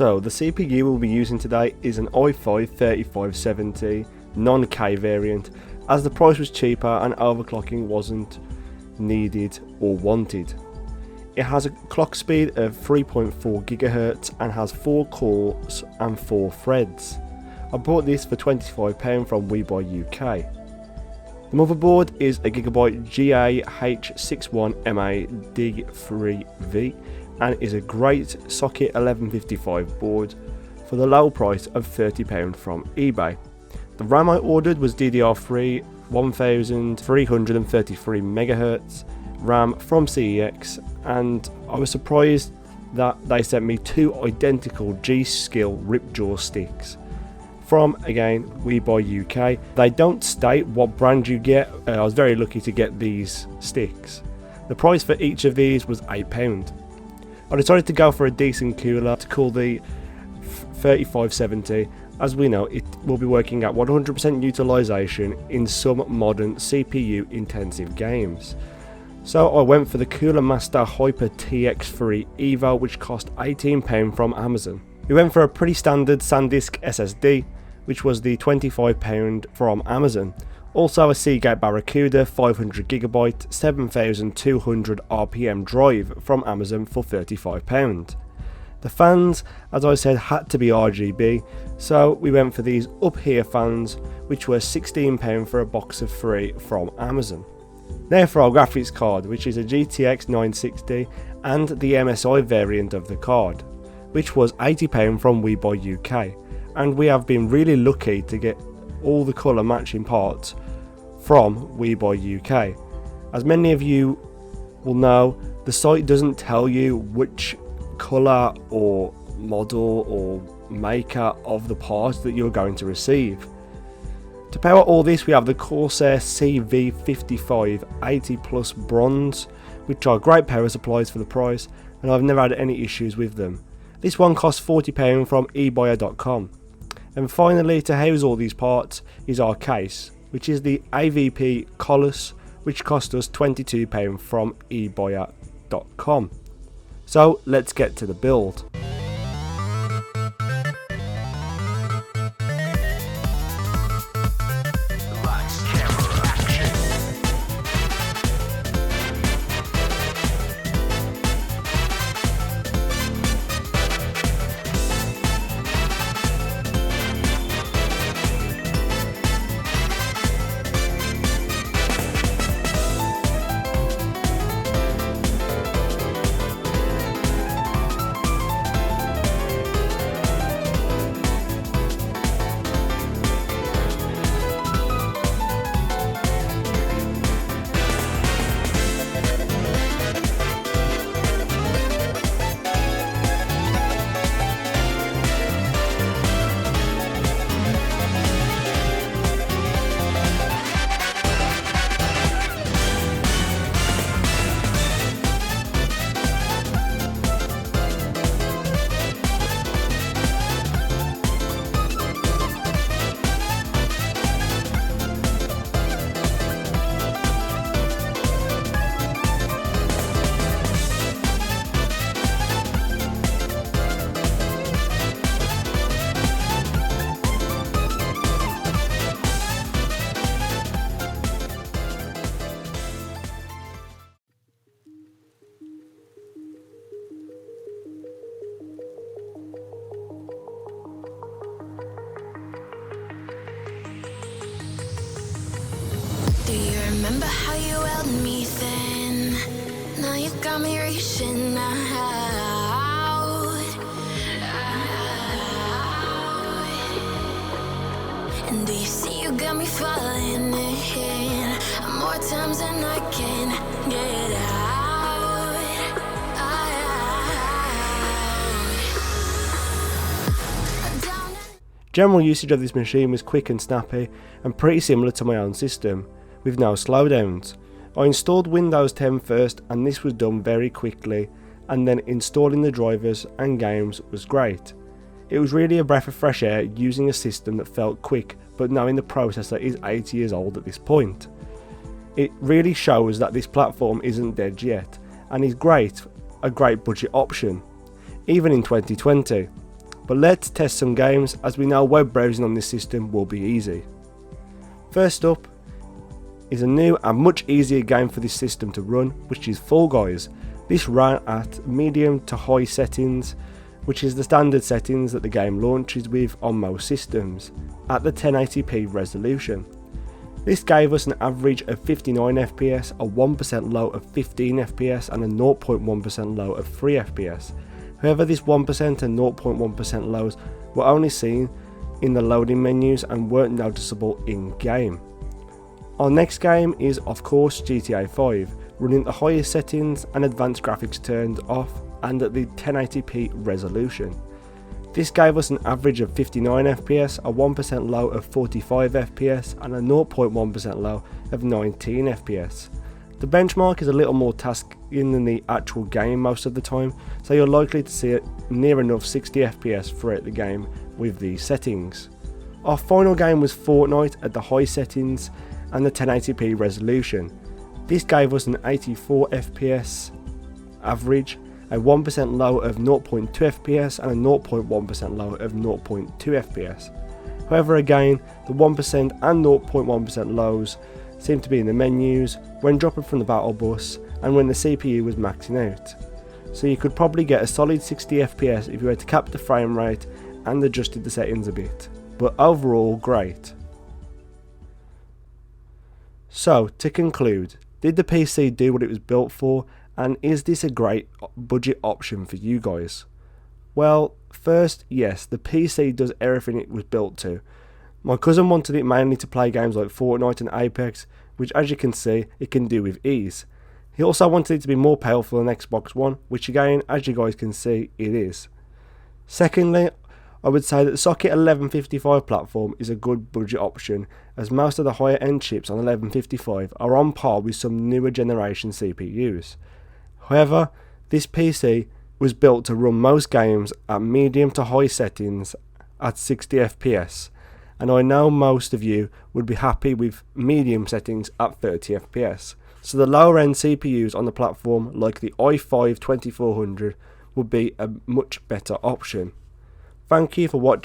So the CPU we'll be using today is an i5-3570 non-K variant, as the price was cheaper and overclocking wasn't needed or wanted. It has a clock speed of 3.4 GHz and has 4 cores and 4 threads. I bought this for £25 from WeBuy UK. The motherboard is a Gigabyte GA-H61MA Dig3V and is a great socket 1155 board for the low price of £30 from eBay. The RAM I ordered was DDR3 1333 MHz RAM from CEX, and I was surprised that they sent me 2 identical G-Skill Ripjaw sticks from, again, WeBuy UK. They don't state what brand you get. I was very lucky to get these sticks. The price for each of these was £8. I decided to go for a decent cooler to cool the 3570, as we know it will be working at 100% utilisation in some modern CPU intensive games. So I went for the Cooler Master Hyper TX3 Evo, which cost £18 from Amazon. We went for a pretty standard SanDisk SSD, which was the £25 from Amazon. Also a SEAGATE Barracuda 500GB 7200 RPM drive from Amazon for £35. The fans, as I said, had to be RGB, so we went for these up here fans, which were £16 for a box of 3 from Amazon. Now for our graphics card, which is a GTX 960 and the MSI variant of the card, which was £80 from WeBuy UK, and we have been really lucky to get all the colour matching parts from WeBuy UK. As many of you will know, the site doesn't tell you which colour or model or maker of the part that you're going to receive. To power all this, we have the Corsair CV55 80 Plus Bronze, which are great power supplies for the price, and I've never had any issues with them. This one costs £40 from ebuyer.com. And finally, to house all these parts is our case, which is the AVP Colossus, which cost us £22 from ebuyer.com. So let's get to the build. Do you remember how you held me then? Now you got me reaching out. And do you see you got me falling in more times than I can get out. General usage of this machine was quick and snappy and pretty similar to my own system, with no slowdowns. I installed Windows 10 first, and this was done very quickly, and then installing the drivers and games was great. It was really a breath of fresh air using a system that felt quick, but knowing the processor is 8 years old at this point. It really shows that this platform isn't dead yet, and is a great budget option, even in 2020. but let's test some games, as we know web browsing on this system will be easy. First up is a new and much easier game for this system to run, which is Fall Guys. This ran at medium to high settings, which is the standard settings that the game launches with on most systems, at the 1080p resolution. This gave us an average of 59 FPS, a 1% low of 15 FPS and a 0.1% low of 3 FPS. However, this 1% and 0.1% lows were only seen in the loading menus and weren't noticeable in game. Our next game is of course GTA 5, running at the highest settings and advanced graphics turned off and at the 1080p resolution. This gave us an average of 59 FPS, a 1% low of 45 FPS and a 0.1% low of 19 FPS. The benchmark is a little more tasking than the actual game most of the time, so you're likely to see it near enough 60 FPS throughout the game with these settings. Our final game was Fortnite at the high settings and the 1080p resolution. This gave us an 84 FPS average, a 1% low of 0.2 FPS and a 0.1% low of 0.2 FPS. However, again, the 1% and 0.1% lows seem to be in the menus, when dropping from the battle bus and when the CPU was maxing out. So you could probably get a solid 60 FPS if you had to cap the frame rate and adjusted the settings a bit, but overall great. So to conclude, did the PC do what it was built for, and is this a great budget option for you guys? Well, first, yes, the PC does everything it was built to. My cousin wanted it mainly to play games like Fortnite and Apex, which as you can see, it can do with ease. He also wanted it to be more powerful than Xbox One, which again, as you guys can see, it is. Secondly, I would say that the Socket 1155 platform is a good budget option, as most of the higher end chips on 1155 are on par with some newer generation CPUs. However, this PC was built to run most games at medium to high settings at 60 FPS, and I know most of you would be happy with medium settings at 30 FPS. So the lower end CPUs on the platform, like the i5 2400, would be a much better option. Thank you for watching.